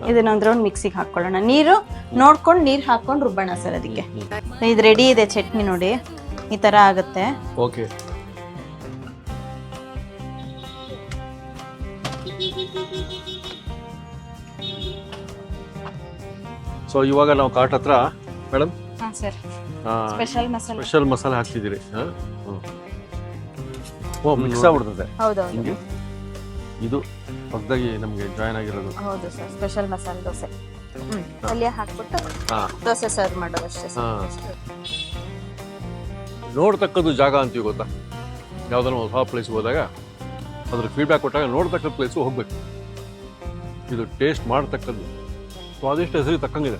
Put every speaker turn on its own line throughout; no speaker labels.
ಇದನ್ನ ಒಂದ್ ರೌಂಡ್ ಮಿಕ್ಸಿಗೆ ಹಾಕೊಳ್ಳೋಣ. ನೀರು ನೋಡ್ಕೊಂಡು ನೀರು ಹಾಕೊಂಡು ರುಬ್ಬಣ ಸರ್ ಅದಕ್ಕೆ. ಇದು ರೆಡಿ ಇದೆ ಚಟ್ನಿ ನೋಡಿ, ಈ ತರ ಆಗುತ್ತೆ.
ಓಕೆ. ಸೊ ಇವಾಗ ನಾವು ಕಾಟ್ ಹತ್ರ ಮೇಡಮ್
ಸ್ಪೆಷಲ್
ಮಸಾಲೆ ಹಾಕ್ತಿದ್ದೀರಿ. ಓ ಮಿಕ್ಸ್ ಆಗ್ಬಿಡ್ತದೆ.
ಹೌದೌದು,
ಇದು ಹೊಸದಾಗಿ ನಮಗೆ ಜಾಯ್ನ್ ಆಗಿರೋದು.
ಹೌದು ಸರ್, ಸ್ಪೆಷಲ್ ಮಸಾಲೆ ದೋಸೆ. ಪಲ್ಯ ಹಾಕ್ಬಿಟ್ಟು ದೋಸೆ ಸರ್ವ್ ಮಾಡೋದು ಅಷ್ಟೇ ಸರ್.
ನೋಡ್ತಕ್ಕದ್ದು ಜಾಗ ಅಂತೀವಿ ಗೊತ್ತಾ, ಯಾವ್ದಾದ್ರು ಹೊಸ ಪ್ಲೇಸ್ಗೆ ಹೋದಾಗ ಅದ್ರ ಫೀಡ್ಬ್ಯಾಕ್ ಕೊಟ್ಟಾಗ ನೋಡ್ತಕ್ಕದ್ದು ಪ್ಲೇಸು ಹೋಗ್ಬೇಕು. ಇದು ಟೇಸ್ಟ್ ಮಾಡ್ತಕ್ಕದ್ದು ಸ್ವಾದಿಷ್ಟ ಹೆಸರಿಗೆ ತಕ್ಕಂಗಿದೆ.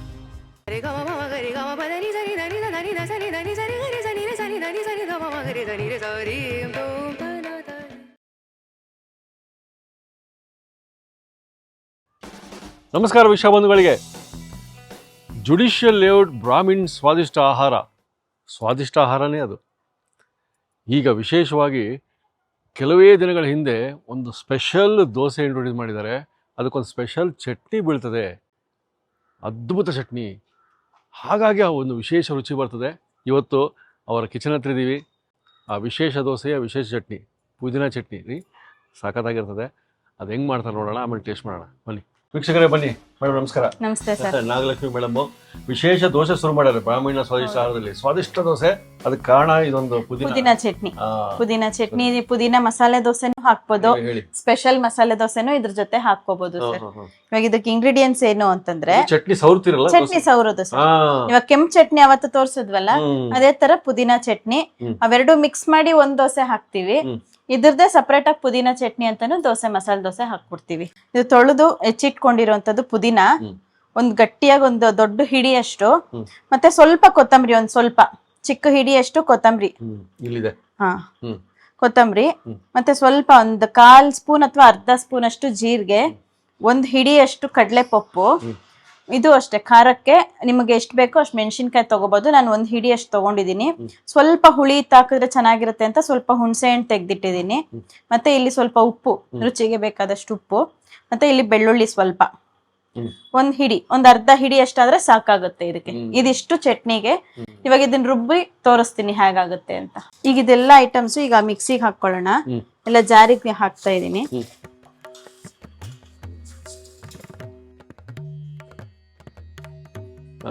ನಮಸ್ಕಾರ ವೀಕ್ಷಕ ಬಂಧುಗಳಿಗೆ. ಜುಡಿಷಿಯಲ್ ಲೇಔಟ್ ಬ್ರಾಹ್ಮಿನ್ ಸ್ವಾದಿಷ್ಟ ಆಹಾರನೇ ಅದು. ಈಗ ವಿಶೇಷವಾಗಿ ಕೆಲವೇ ದಿನಗಳ ಹಿಂದೆ ಒಂದು ಸ್ಪೆಷಲ್ ದೋಸೆ ಇಂಟ್ರೊಡ್ಯೂಸ್ ಮಾಡಿದ್ದಾರೆ. ಅದಕ್ಕೊಂದು ಸ್ಪೆಷಲ್ ಚಟ್ನಿ ಬೀಳ್ತದೆ, ಅದ್ಭುತ ಚಟ್ನಿ. ಹಾಗಾಗಿ ಆ ಒಂದು ವಿಶೇಷ ರುಚಿ ಬರ್ತದೆ. ಇವತ್ತು ಅವರ ಕಿಚನ್ ಹತ್ರ ಇದ್ದೀವಿ. ಆ ವಿಶೇಷ ದೋಸೆಯ ವಿಶೇಷ ಚಟ್ನಿ, ಪುದೀನ ಚಟ್ನಿ ರೀ, ಸಾಕತ್ತಾಗಿರ್ತದೆ. ಅದು ಹೆಂಗೆ ಮಾಡ್ತಾರೆ ನೋಡೋಣ, ಆಮೇಲೆ ಟೇಸ್ಟ್ ಮಾಡೋಣ. ಬನ್ನಿ ವೀಕ್ಷಕರೇ, ಬನ್ನಿ. ಮೇಡಮ್ ನಮಸ್ಕಾರ.
ನಮಸ್ತೆ ಸರ್.
ನಾಗಲಕ್ಷ್ಮಿ ಮೇಡಮ್ ವಿಶೇಷ ದೋಸೆ ಶುರು ಮಾಡ್ಯಾರೆ ಬ್ರಾಹ್ಮಣ ಸ್ವಾದಿಷ್ಟ ಆಹಾರದಲ್ಲಿ. ಸ್ವಾದಿಷ್ಟ ದೋಸೆ, ಅದಕ್ಕೆ ಕಾರಣ ಇದೊಂದು ಪುದೀನ ಚಟ್ನಿ.
ಪುದೀನ ಮಸಾಲೆ ದೋಸೆನೂ ಹಾಕ್ಬೋದು, ಸ್ಪೆಷಲ್ ಮಸಾಲೆ ದೋಸೆನೂ ಇದ್ರ ಜೊತೆ ಹಾಕೋಬಹುದು ಸರ್. ಇವಾಗ ಇದಕ್ಕೆ ಇಂಗ್ರೀಡಿಯೆಂಟ್ಸ್ ಏನು ಅಂತಂದ್ರೆ,
ಚಟ್ನಿ ಸೌರ್ತಿರಲ್ಲ,
ಚಟ್ನಿ ಸೌರೋದು ಸರ್. ಇವಾಗ ಕೆಂಪು ಚಟ್ನಿ ಅವತ್ತು ತೋರ್ಸಿದ್ವಲ್ಲ, ಅದೇ ತರ ಪುದೀನ ಚಟ್ನಿ, ಅವೆರಡು ಮಿಕ್ಸ್ ಮಾಡಿ ಒಂದ್ ದೋಸೆ ಹಾಕ್ತಿವಿ. ಇದ್ರದ್ದೇ ಸಪರೇಟ್ ಆಗಿ ಪುದೀನ ಚಟ್ನಿ ಅಂತಾನು ದೋಸೆ ಮಸಾಲೆ ದೋಸೆ ಹಾಕ್ಬಿಡ್ತೀವಿ. ಇದು ತೊಳೆದು ಹೆಚ್ಚಿಟ್ಕೊಂಡಿರುವಂತದ್ದು ಪುದೀನ, ಒಂದ್ ಗಟ್ಟಿಯಾಗಿ ಒಂದು ದೊಡ್ಡ ಹಿಡಿಯಷ್ಟು, ಮತ್ತೆ ಸ್ವಲ್ಪ ಕೊತ್ತಂಬರಿ, ಒಂದ್ ಸ್ವಲ್ಪ ಚಿಕ್ಕ ಹಿಡಿಯಷ್ಟು ಕೊತ್ತಂಬರಿ, ಕೊತ್ತಂಬರಿ, ಮತ್ತೆ ಸ್ವಲ್ಪ ಒಂದು 1/4 ಸ್ಪೂನ್ ಅಥವಾ ಅರ್ಧ ಸ್ಪೂನ್ ಅಷ್ಟು ಜೀರಿಗೆ, ಒಂದ್ ಹಿಡಿಯಷ್ಟು ಕಡಲೆ ಪಪ್ಪು. ಇದು ಅಷ್ಟೇ, ಖಾರಕ್ಕೆ ನಿಮಗೆ ಎಷ್ಟು ಬೇಕೋ ಅಷ್ಟು ಮೆಣಸಿನ್ಕಾಯಿ ತಗೋಬಹುದು. ನಾನು ಒಂದ್ ಹಿಡಿ ಅಷ್ಟು ತಗೊಂಡಿದ್ದೀನಿ. ಸ್ವಲ್ಪ ಹುಳಿ ಹಾಕಿದ್ರೆ ಚೆನ್ನಾಗಿರುತ್ತೆ ಅಂತ ಸ್ವಲ್ಪ ಹುಣಸೆ ಹಣ್ಣು ತೆಗ್ದಿಟ್ಟಿದ್ದೀನಿ. ಮತ್ತೆ ಇಲ್ಲಿ ಸ್ವಲ್ಪ ಉಪ್ಪು, ರುಚಿಗೆ ಬೇಕಾದಷ್ಟು ಉಪ್ಪು, ಮತ್ತೆ ಇಲ್ಲಿ ಬೆಳ್ಳುಳ್ಳಿ ಸ್ವಲ್ಪ, ಒಂದ್ ಅರ್ಧ ಹಿಡಿ ಅಷ್ಟಾದ್ರೆ ಸಾಕಾಗುತ್ತೆ ಇದಕ್ಕೆ. ಇದಿಷ್ಟು ಚಟ್ನಿಗೆ. ಇವಾಗ ಇದನ್ನ ರುಬ್ಬಿ ತೋರಿಸ್ತೀನಿ ಹೇಗಾಗುತ್ತೆ ಅಂತ. ಈಗ ಇದೆಲ್ಲ ಐಟಮ್ಸ್ ಈಗ ಮಿಕ್ಸಿಗೆ ಹಾಕೊಳ್ಳೋಣ. ಎಲ್ಲ ಜಾರಿಗೆ ಹಾಕ್ತಾ ಇದೀನಿ.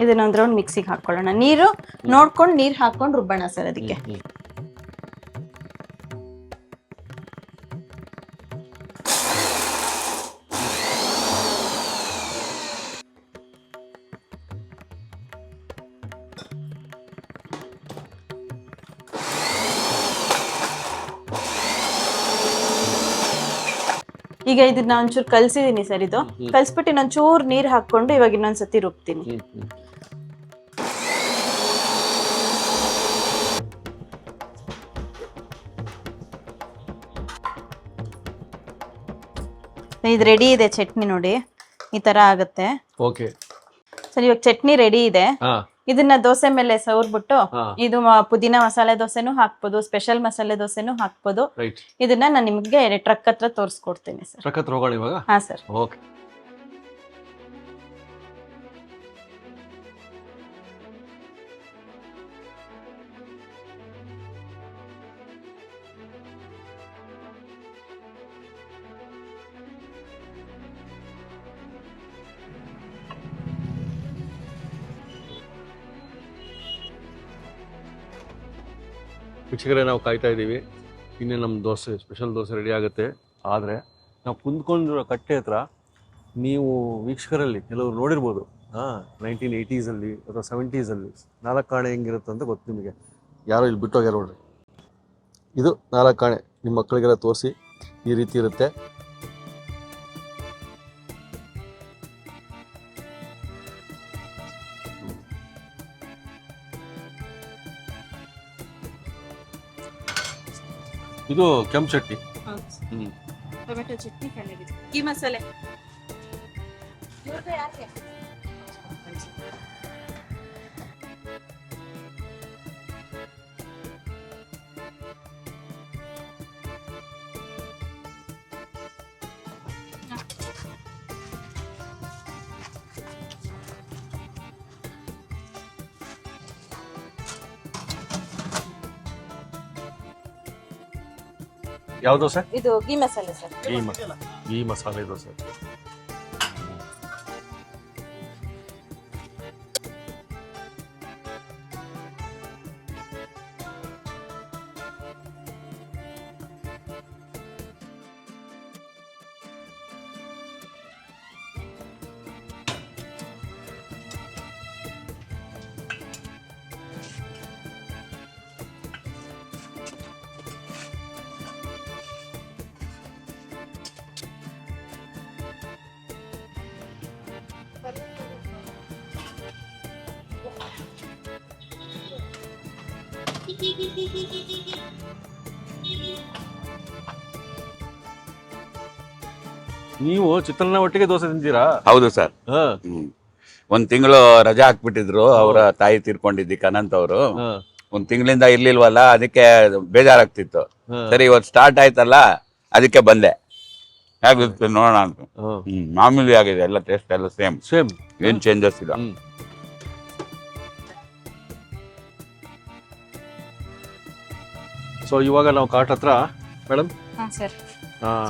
ಇದನ್ನ ಒಂದ್ ರೌಂಡ್ ಮಿಕ್ಸಿಗೆ ಹಾಕೊಳ್ಳೋಣ. ನೀರು ನೋಡ್ಕೊಂಡು ನೀರ್ ಹಾಕೊಂಡು ರುಬ್ಬಣ ಸರ್ ಅದಕ್ಕೆ. ಈಗ ಇದನ್ನ ಒಂಚೂರು ಕಲ್ಸಿದೀನಿ ಸರ್. ಇದು ಕಲ್ಸ್ಬಿಟ್ಟು ಇನ್ನೊಂಚೂರು ನೀರ್ ಹಾಕೊಂಡು ಇವಾಗ ಇನ್ನೊಂದ್ಸತಿ ರುಬ್ತೀನಿ. ಇದು ರೆಡಿ ಇದೆ ಚಟ್ನಿ ನೋಡಿ, ಈ ತರ ಆಗುತ್ತೆ.
ಓಕೆ
ಸರ್, ಇವಾಗ ಚಟ್ನಿ ರೆಡಿ ಇದೆ. ಇದನ್ನ ದೋಸೆ ಮೇಲೆ ಸವರ್ಬಿಟ್ಟು, ಇದು ಪುದೀನ ಮಸಾಲೆ ದೋಸೆನೂ ಹಾಕ್ಬೋದು, ಸ್ಪೆಷಲ್ ಮಸಾಲೆ ದೋಸೆನೂ ಹಾಕ್ಬೋದು. ಇದನ್ನ ನಾನು ನಿಮ್ಗೆ ಟ್ರಕ್ ಹತ್ರ ತೋರಿಸ್ಕೊಡ್ತೀನಿ ಸರ್.
ಟ್ರಕ್ ಹತ್ರ ಹೋಗೋಣ ಇವಾಗ.
ಹಾ ಸರ್.
ಓಕೆ. ವೀಕ್ಷಕರೇ, ನಾವು ಕಾಯ್ತಾ ಇದ್ದೀವಿ. ಇನ್ನೇ ನಮ್ಮ ದೋಸೆ, ಸ್ಪೆಷಲ್ ದೋಸೆ ರೆಡಿ ಆಗುತ್ತೆ. ಆದರೆ ನಾವು ಕುಂತ್ಕೊಂಡಿರೋ ಕಟ್ಟೆ ಹತ್ರ ನೀವು ವೀಕ್ಷಕರಲ್ಲಿ ಕೆಲವರು ನೋಡಿರ್ಬೋದು, 1980s ಅಥವಾ 70s 4 ಕಾಣೆ ಹೆಂಗಿರುತ್ತೆ ಅಂತ ಗೊತ್ತು ನಿಮಗೆ. ಯಾರೋ ಇಲ್ಲಿ ಬಿಟ್ಟೋಗ್ಯಾರ ನೋಡ್ರಿ. ಇದು 4 ಕಾಣೆ. ನಿಮ್ಮ ಮಕ್ಕಳಿಗೆಲ್ಲ ತೋರಿಸಿ, ಈ ರೀತಿ ಇರುತ್ತೆ. ಇದು ಕೆಂಪು ಚಟ್ನಿ,
ಟೊಮೆಟೊ ಚಟ್ನಿ, ಕಿ ಮಸಾಲೆ.
ಯಾವ ದೋಸೆ?
ಇದು ಗೀ ಮಸಾಲೆ ಸರ್.
ಈ ಮಸಾಲೆ ದೋಸೆ. ನೀವು ಚಿತ್ರಾನ್ನ ಒಟ್ಟಿಗೆ ದೋಸೆ ತಿಂತೀರಾ?
ಹೌದು ಸರ್.
ಹಾ,
ಒಂದ್ ತಿಂಗಳು ರಜಾ ಹಾಕ್ಬಿಟ್ಟಿದ್ರು, ಅವರ ತಾಯಿ ತೀರ್ಕೊಂಡಿದ್ದಕ್ಕೆ ಅನಂತ್ ಅವರು.
ಹಾ,
ಒಂದ್ ತಿಂಗಳಿಂದ ಇರ್ಲಿಲ್ವಲ್ಲ, ಅದಕ್ಕೆ ಬೇಜಾರಾಗ್ತಿತ್ತು.
ಹಾ.
ಸರಿ ಇವತ್ತು ಸ್ಟಾರ್ಟ್ ಆಯ್ತಲ್ಲ, ಅದಕ್ಕೆ ಬಂದೆ. ಹೇಗಿರುತ್ತೆ ನೋಡೋಣ ಅಂತ.
ಹಾ.
ಮಾಮೂಲಿ ಆಗಿದೆ, ಎಲ್ಲ ಟೇಸ್ಟ್ ಎಲ್ಲ ಸೇಮ್,
ಸೇಮ್.
ಏನ್ ಚೇಂಜಸ್ ಇಲ್ಲ.
ಸೊ ಇವಾಗ ನಾವು ಕಾಟ್ ಹತ್ರ ಮೇಡಮ್
ಹಾಂ ಸರ್.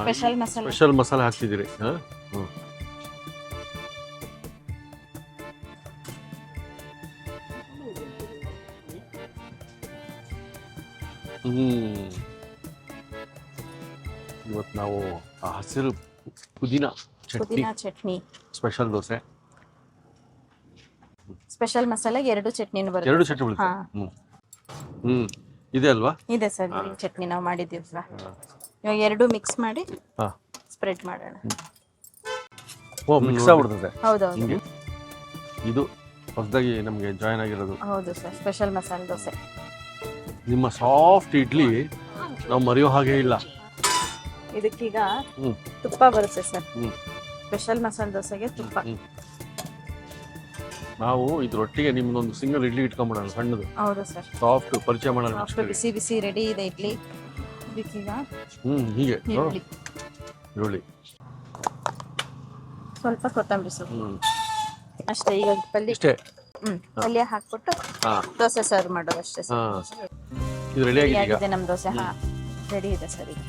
ಸ್ಪೆಷಲ್ ಮಸಾಲೆ.
ಸ್ಪೆಷಲ್ ಮಸಾಲೆ ಹಾಕ್ತಿದ್ದೀರಿ. ಹಾ, ಇವತ್ತು ನಾವು ಆ ಹಸಿರು ಪುದೀನ
ಚಟ್ನಿ,
ಸ್ಪೆಷಲ್ ದೋಸೆ,
ಸ್ಪೆಷಲ್ ಮಸಾಲೆಗೆ 2 ಚಟ್ನಿನೂ ಬರುತ್ತೆ.
2 ಚಟ್ನಿ ಬರುತ್ತೆ. ಇದೆ ಅಲ್ವಾ?
ಇದೆ ಸರ್, ಗ್ರೀನ್ ಚಟ್ನಿ ನಾವು ಮಾಡಿದ್ದೀವಿ ಸರ್. ಇವಾಗ 2 ಮಿಕ್ಸ್ ಮಾಡಿ ಸ್ಪ್ರೆಡ್ ಮಾಡೋಣ.
ಓ, ಮಿಕ್ಸ್ ಆಗ್ಬಿಡ್ತದೆ.
ಹೌದೌದು.
ಇದು ಹೊಸದಾಗಿ ನಮಗೆ ಜಾಯ್ನ್ ಆಗಿರೋದು.
ಹೌದು ಸರ್, ಸ್ಪೆಷಲ್ ಮಸಾಲೆ ದೋಸೆ.
ನಿಮ್ಮ ಸಾಫ್ಟ್ ಇಡ್ಲಿ ನಾವು ಮರೆಯೋ ಹಾಗೆ ಇಲ್ಲ.
ಇದಕ್ಕೀಗ ತುಪ್ಪ ಬರುತ್ತೆ ಸರ್. ಸ್ಪೆಷಲ್ ಮಸಾಲೆ ದೋಸೆಗೆ ತುಪ್ಪ.
ನಾವು ಇದ್ರೊಟ್ಟಿಗೆ ನಿಮ್ದೊಂದು ಸಿಂಗಲ್ ಇಡ್ಲಿ ಇಟ್ಕೊಂಡ್ಬಿಡೋಣ, ಸಣ್ಣದು.
ಹೌದು ಸರ್.
ಸಾಫ್ಟ್ ಪರಿಚಯ ಮಾಡೋಣ.
ಬಿಸಿ ಬಿಸಿ ರೆಡಿ ಇದೆ ಇಡ್ಲಿ. ಇದಕ್ಕೀಗ
ಹೀಗೆ
ಈರುಳ್ಳಿ, ಸ್ವಲ್ಪ ಕೊತ್ತಂಬರಿ ಸೊಪ್ಪು ಅಷ್ಟೇ. ಈಗ ಪಲ್ಯ ಹಾಕ್ಬಿಟ್ಟು ದೋಸೆ ಸರ್ವ್ ಮಾಡೋದು ಅಷ್ಟೇ ಸರ್.
ಇದು ರೆಡಿ
ಆಗಿದೆ ನಮ್ಮ ದೋಸೆ. ರೆಡಿ ಇದೆ ಸರ್. ಈಗ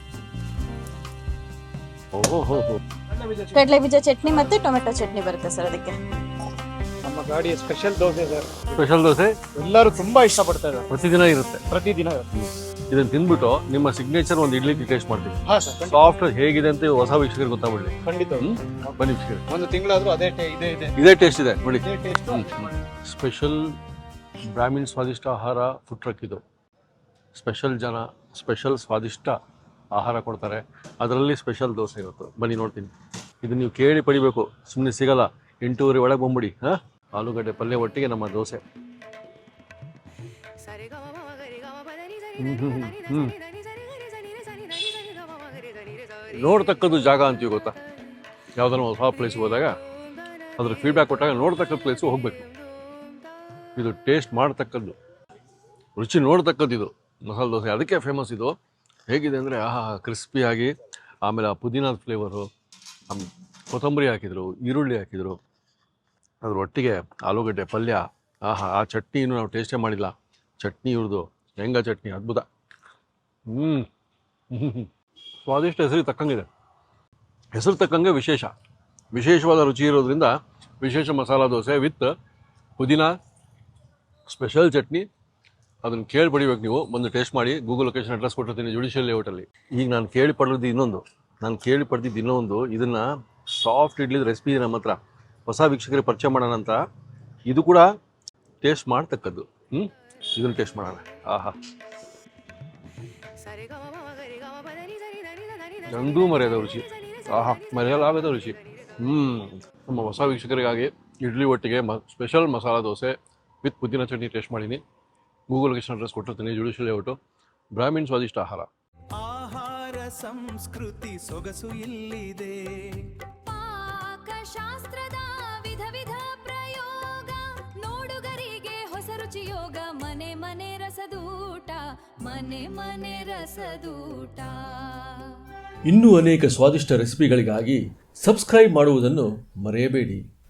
ಕಡಲೆ ಬೀಜ ಚಟ್ನಿ ಮತ್ತೆ ಟೊಮೆಟೊ ಚಟ್ನಿ ಬರುತ್ತೆ ಸರ್ ಅದಕ್ಕೆ.
ನಮ್ಮ ಗಾಡಿಯ special dosa sir.
Special dosa ಎಲ್ಲರೂ
ತುಂಬಾ ಇಷ್ಟಪಡ್ತಾರೆ.
ಪ್ರತಿದಿನ ಇರುತ್ತೆ. ಇದನ್ನ ತಿಂದ್ಬಿಟ್ಟು ನಿಮ್ಮ ಸಿಗ್ನೇಚರ್ ಒಂದು ಇಡ್ಲಿ ಟೇಸ್ಟ್ ಮಾಡ್ತೀವಿ. ಸಾಫ್ಟ್ ಹೇಗಿದೆ ಅಂತ ಹೊಸ ವೀಕ್ಷಕರಿಗೆ ಗೊತ್ತಾಗ್ಬಿಡ್ಲಿ.
ಖಂಡಿತ
ಬನ್ನಿ ವೀಕ್ಷಕರು,
ಒಂದು ತಿಂಗಳಾದ್ರೂ
ಇದೇ ಟೇಸ್ಟ್ ಇದೆ ನೋಡಿ. ಸ್ಪೆಷಲ್ ಬ್ರಾಹ್ಮಿನ್ ಸ್ವಾದಿಷ್ಟ ಆಹಾರ ಫುಡ್ ಟ್ರಕ್ ಇದು. ಸ್ಪೆಷಲ್ ಜನ ಸ್ಪೆಷಲ್ ಸ್ವಾದಿಷ್ಟ ಆಹಾರ ಕೊಡ್ತಾರೆ, ಅದರಲ್ಲಿ ಸ್ಪೆಷಲ್ ದೋಸೆ ಇರುತ್ತೆ. ಬನ್ನಿ ನೋಡ್ತೀನಿ. ಇದು ನೀವು ಕೇಳಿ ಪಡಿಬೇಕು, ಸುಮ್ಮನೆ ಸಿಗಲ್ಲ. 8:30 ಒಳಗೆ ಬಂದ್ಬಿಡಿ. ಆಲೂಗಡ್ಡೆ ಪಲ್ಯ ಒಟ್ಟಿಗೆ ನಮ್ಮ ದೋಸೆ. ನೋಡ್ತಕ್ಕದ್ದು ಜಾಗ ಅಂತೀವಿ ಗೊತ್ತಾ? ಯಾವ್ದಾರ ಹೊಸ ಪ್ಲೇಸ್ಗೆ ಹೋದಾಗ ಅದ್ರ ಫೀಡ್ಬ್ಯಾಕ್ ಕೊಟ್ಟಾಗ ನೋಡ್ತಕ್ಕದ್ದು ಪ್ಲೇಸು ಹೋಗ್ಬೇಕು. ಇದು ಟೇಸ್ಟ್ ಮಾಡ್ತಕ್ಕದ್ದು, ರುಚಿ ನೋಡ್ತಕ್ಕದ್ದು ಇದು ಮಸಾಲೆ ದೋಸೆ. ಅದಕ್ಕೆ ಫೇಮಸ್ ಇದು. ಹೇಗಿದೆ ಅಂದರೆ ಕ್ರಿಸ್ಪಿಯಾಗಿ, ಆಮೇಲೆ ಆ ಪುದೀನದ ಫ್ಲೇವರು, ಕೊತ್ತಂಬರಿ ಹಾಕಿದರು, ಈರುಳ್ಳಿ ಹಾಕಿದರು, ಅದ್ರ ಒಟ್ಟಿಗೆ ಆಲೂಗಡ್ಡೆ ಪಲ್ಯ. ಆ ಚಟ್ನಿ ಇನ್ನೂ ನಾವು ಟೇಸ್ಟೇ ಮಾಡಿಲ್ಲ. ಚಟ್ನಿ ಇವ್ರದ್ದು ಶೇಂಗಾ ಚಟ್ನಿ ಅದ್ಭುತ. ಸ್ವಾದಿಷ್ಟ ಹೆಸರಿಗೆ ತಕ್ಕಂಗಿದೆ. ಹೆಸರು ತಕ್ಕಂಗೆ ವಿಶೇಷವಾದ ರುಚಿ ಇರೋದ್ರಿಂದ ವಿಶೇಷ ಮಸಾಲ ದೋಸೆ ವಿತ್ ಪುದೀನ ಸ್ಪೆಷಲ್ ಚಟ್ನಿ. ಅದನ್ನು ಕೇಳಿ ಪಡಿಬೇಕು ನೀವು. ಬಂದು ಟೇಸ್ಟ್ ಮಾಡಿ. ಗೂಗಲ್ ಲೊಕೇಶನ್ ಅಡ್ರೆಸ್ ಕೊಟ್ಟಿರ್ತೀನಿ, ಜುಡಿಷಿಯಲ್ ಲೇಔಟಲ್ಲಿ. ಈಗ ನಾನು ಕೇಳಿ ಪಡೆದಿದ್ದು ಇನ್ನೊಂದು. ಇದನ್ನು ಸಾಫ್ಟ್ ಇಡ್ಲಿದ ರೆಸಿಪಿ ಇದೆ ನಮ್ಮ ಹತ್ರ. ಹೊಸ ವೀಕ್ಷಕರಿಗೆ ಪರಿಚಯ ಮಾಡೋಣ ಅಂತ. ಇದು ಕೂಡ ಟೇಸ್ಟ್ ಮಾಡ್ತಕ್ಕದ್ದು. ಇದನ್ನು ಟೇಸ್ಟ್ ಮಾಡೋಣ. ನಂದೂ ಮರ್ಯಾದ ರುಚಿ. ಮರೆಯಲಾಗದ ರುಚಿ. ನಮ್ಮ ಹೊಸ ವೀಕ್ಷಕರಿಗಾಗಿ ಇಡ್ಲಿ ಒಟ್ಟಿಗೆ ಸ್ಪೆಷಲ್ ಮಸಾಲ ದೋಸೆ ವಿತ್ ಪುದೀನ ಚಟ್ನಿ ಟೇಸ್ಟ್ ಮಾಡೀನಿ. ಗೂಗಲ್ ಲೊಕೇಶನ್ ಅಡ್ರೆಸ್ ಕೊಟ್ಟಿರ್ತೀನಿ, ಜುಡಿಷಿಯಲ್ ಲೇಔಟು. ಬ್ರಾಹ್ಮಿನ್ ಸ್ವಾದಿಷ್ಟ ಆಹಾರ.
ಆಹಾರ ಸಂಸ್ಕೃತಿ ಸೊಗಸು ಇಲ್ಲಿದೆ. ಪಾಕಶಾಸ್ತ್ರದ ವಿಧ ವಿಧ ಪ್ರಯೋಗ, ನೋಡುಗರಿಗೆ ಹೊಸ ರುಚಿ ಯೋಗ. ಮನೆ ಮನೆ ರಸದೂಟ, ಮನೆ ಮನೆ ರಸದೂಟ.
ಇನ್ನೂ ಅನೇಕ ಸ್ವಾದಿಷ್ಟ ರೆಸಿಪಿಗಳಿಗಾಗಿ ಸಬ್ಸ್ಕ್ರೈಬ್ ಮಾಡುವುದನ್ನು ಮರೆಯಬೇಡಿ.